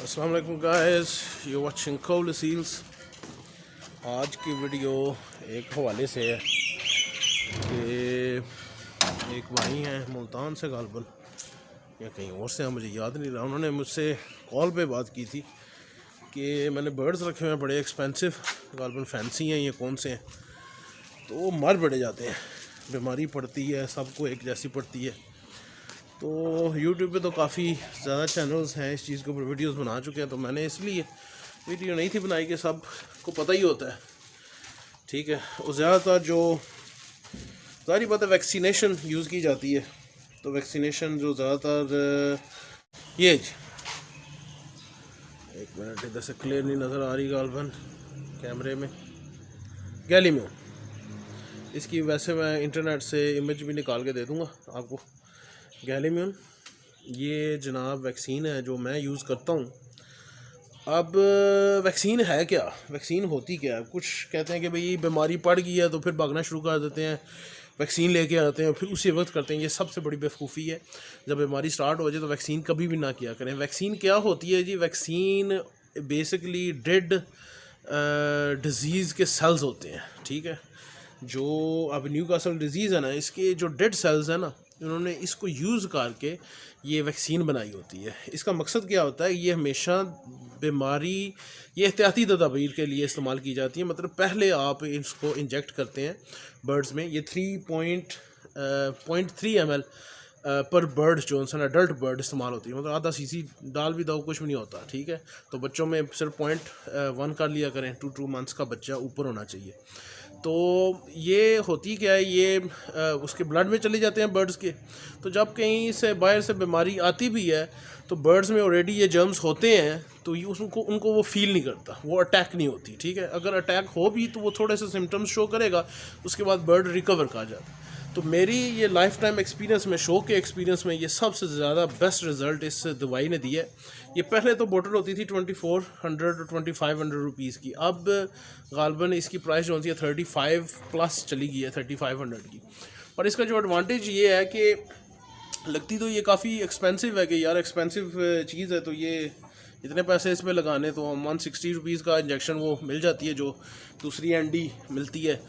अस्सलाम वालेकुम guys, you watching coal seals. आज की वीडियो एक हवाले से है कि एक भाई हैं मुल्तान से गालबन या कहीं और से, मुझे याद नहीं रहा। उन्होंने मुझसे कॉल पे बात की थी कि मैंने बर्ड्स रखे हुए हैं बड़े एक्सपेंसिव, गालबन फैंसी हैं, ये कौन से हैं, तो वो मर बड़े जाते हैं, बीमारी पड़ती है, सबको एक जैसी पड़ती है। तो YouTube पे तो काफ़ी ज़्यादा चैनल्स हैं इस चीज़ के ऊपर वीडियोस बना चुके हैं, तो मैंने इसलिए वीडियो नहीं थी बनाई कि सबको पता ही होता है, ठीक है। और ज़्यादातर जो ज़ाहिर बात है वैक्सीनेशन यूज़ की जाती है, तो वैक्सीनेशन जो ज़्यादातर ये एक मिनट, इधर से क्लियर नहीं नज़र आ रही गालबन कैमरे में, गैलीम्यून। इसकी वैसे मैं इंटरनेट से इमेज भी निकाल के दे दूँगा आपको। गैलीम्यून ये जनाब वैक्सीन है जो मैं यूज़ करता हूँ। अब वैक्सीन है क्या, वैक्सीन होती क्या है? कुछ कहते हैं कि भाई बीमारी पड़ गई है तो फिर भागना शुरू कर देते हैं, वैक्सीन लेके आते हैं, फिर उसी वक्त करते हैं। ये सबसे बड़ी बेवकूफ़ी है। जब बीमारी स्टार्ट हो जाए तो वैक्सीन कभी भी ना किया करें। वैक्सीन क्या होती है जी? वैक्सीन बेसिकली डेड डिज़ीज़ के सेल्स होते हैं, ठीक है। जो अब न्यूकासल डिज़ीज़ है ना, इसके जो डेड सेल्स हैं ना, उन्होंने इसको यूज़ करके ये वैक्सीन बनाई होती है। इसका मकसद क्या होता है? ये हमेशा बीमारी, ये एहतियाती तदाबीर के लिए इस्तेमाल की जाती है। मतलब पहले आप इसको इंजेक्ट करते हैं बर्ड्स में। ये 3.3 ml पर बर्ड जो है अडल्ट बर्ड इस्तेमाल होती है। मतलब आधा सीसी डाल भी दो, कुछ भी नहीं होता, ठीक है। तो बच्चों में सिर्फ 0.1 कर लिया करें, 2 मंथ्स का बच्चा ऊपर होना चाहिए। तो ये होती क्या है, ये उसके ब्लड में चले जाते हैं बर्ड्स के। तो जब कहीं से बाहर से बीमारी आती भी है तो बर्ड्स में ऑलरेडी ये जर्म्स होते हैं, तो ये उनको वो फील नहीं करता, वो अटैक नहीं होती, ठीक है। अगर अटैक हो भी तो वो थोड़े से सिम्टम्स शो करेगा, उसके बाद बर्ड रिकवर कर जाता। तो मेरी ये लाइफ टाइम एक्सपीरियंस में, शो के एक्सपीरियंस में, ये सबसे ज़्यादा बेस्ट रिज़ल्ट इस दवाई ने दिया है। ये पहले तो बोतल होती थी 2400 और 2500 रुपीज़ की। अब गालबन इसकी प्राइस जो होती है 35+ चली गई है, 3500 की। और इसका जो एडवांटेज ये है कि लगती तो ये काफ़ी एक्सपेंसिव है कि यार एक्सपेंसिव चीज़ है, तो ये इतने पैसे इसमें लगाने, तो 160 रुपीज़ का इंजेक्शन वो मिल जाती है, जो दूसरी एंडी मिलती है,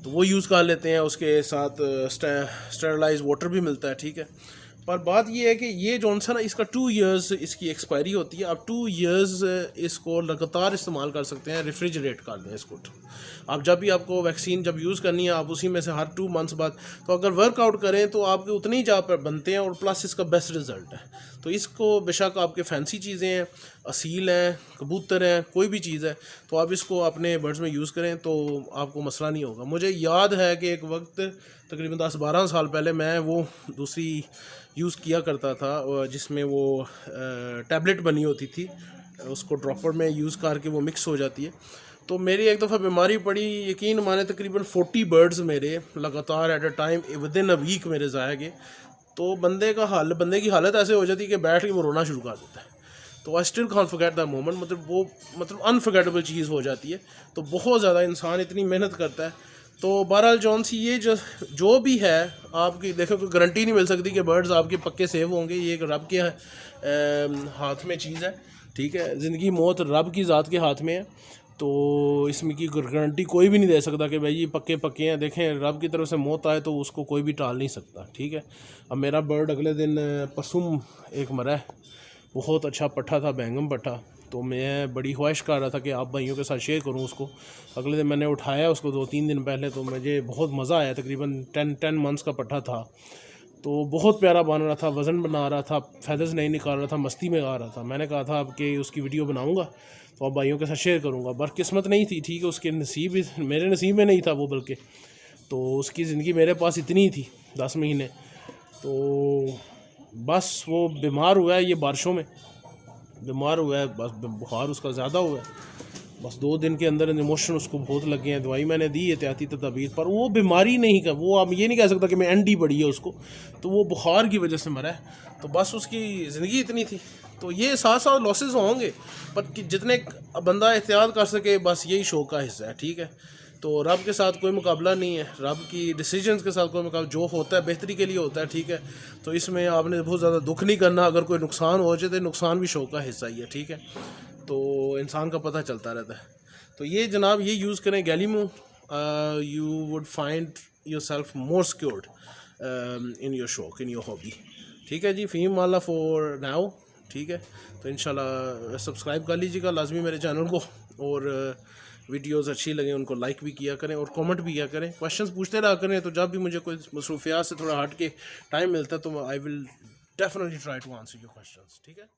तो वो यूज़ कर लेते हैं। उसके साथ स्टेरलाइज वाटर भी मिलता है, ठीक है। पर बात ये है कि ये जो है ना, इसका 2 इयर्स इसकी एक्सपायरी होती है। आप 2 इयर्स इसको लगातार इस्तेमाल कर सकते हैं, रेफ्रिजरेट कर दें इसको। आप जब भी आपको वैक्सीन जब यूज़ करनी है, आप उसी में से हर 2 मंथ्स बाद, तो अगर वर्कआउट करें तो आपके उतने ही जहाँ पर बनते हैं, और प्लस इसका बेस्ट रिज़ल्ट है। तो इसको बेशक आपके फैंसी चीज़ें हैं, असील हैं, कबूतर हैं, कोई भी चीज़ है, तो आप इसको अपने बर्ड्स में यूज़ करें तो आपको मसला नहीं होगा। मुझे याद है कि एक वक्त तकरीबन 10-12 साल पहले मैं वो दूसरी यूज़ किया करता था, जिसमें वो टैबलेट बनी होती थी, उसको ड्रॉपर में यूज़ करके वो मिक्स हो जाती है। तो मेरी एक दफ़ा बीमारी पड़ी, यकीन माने तकरीबन 40 बर्ड्स मेरे लगातार at a time within a week मेरे ज़ाया गए। तो बंदे की हालत ऐसे हो जाती है कि बैठ के वो रोना शुरू कर देता है। तो I still can't forget that moment, मतलब अनफॉरगेटेबल चीज़ हो जाती है। तो बहुत ज़्यादा इंसान इतनी मेहनत करता है। तो बहरहाल जौन सी ये जो भी है, आपकी देखो कोई गारंटी नहीं मिल सकती कि बर्ड्स आपके पक्के सेव होंगे। ये एक रब के हाथ में चीज़ है, ठीक है। ज़िंदगी मौत रब की ज़ात के हाथ में है, तो इसमें की गारंटी कोई भी नहीं दे सकता कि भाई ये पक्के हैं। देखें, रब की तरफ से मौत आए तो उसको कोई भी टाल नहीं सकता, ठीक है। अब मेरा बर्ड अगले दिन परसों एक मरा है, बहुत अच्छा पट्ठा था, बैंगम पट्ठा। तो मैं बड़ी ख्वाहिश कर रहा था कि आप भाइयों के साथ शेयर करूं उसको। अगले दिन मैंने उठाया उसको 2-3 दिन पहले, तो मुझे बहुत मज़ा आया। तकरीबन 10 मंथ्स का पट्ठा था, तो बहुत प्यारा बन रहा था, वज़न बना रहा था, फैदर्स नहीं निकाल रहा था, मस्ती में गा रहा था। मैंने कहा था अब कि उसकी वीडियो बनाऊँगा तो आप भाइयों के साथ शेयर करूँगा। बदकिस्मत नहीं थी, ठीक है, उसके नसीब, मेरे नसीब में नहीं था वो, बल्कि तो उसकी ज़िंदगी मेरे पास इतनी ही थी 10 महीने। तो बस वो बीमार हुआ है, ये बारिशों में बीमार हुआ है, बस बुखार उसका ज़्यादा हुआ है। बस 2 दिन के अंदर इमोशन उसको बहुत लगे हैं। दवाई मैंने दी एहतियाती तदाबीर, पर वो बीमारी नहीं का, वो आप ये नहीं कह सकता कि मैं एंडी पड़ी है उसको, तो वो बुखार की वजह से मरा है। तो बस उसकी ज़िंदगी इतनी थी। तो ये साथ लॉसेस होंगे, पर जितने बंदा एहतियात कर सके, बस यही शौक का हिस्सा है, ठीक है। तो रब के साथ कोई मुकाबला नहीं है, रब की डिसीजंस के साथ कोई मुकाबला, जो होता है बेहतरी के लिए होता है, ठीक है। तो इसमें आपने बहुत ज़्यादा दुख नहीं करना, अगर कोई नुकसान हो जाए तो नुकसान भी शौक का हिस्सा ही है, ठीक है। तो इंसान का पता चलता रहता है। तो ये जनाब ये यूज़ करें गैलीमो, you would find yourself more secured in your शौक, इन योर हॉबी, ठीक है जी। फ़हीम माला फॉर नाउ, ठीक है। तो इंशाल्लाह सब्सक्राइब कर लीजिएगा लाजमी मेरे चैनल को, और वीडियोस अच्छी लगे उनको लाइक भी किया करें और कमेंट भी किया करें, क्वेश्चंस पूछते रहा करें। तो जब भी मुझे कोई मसरूफियात से थोड़ा हट के टाइम मिलता है तो I will definitely try to answer your questions, ठीक है।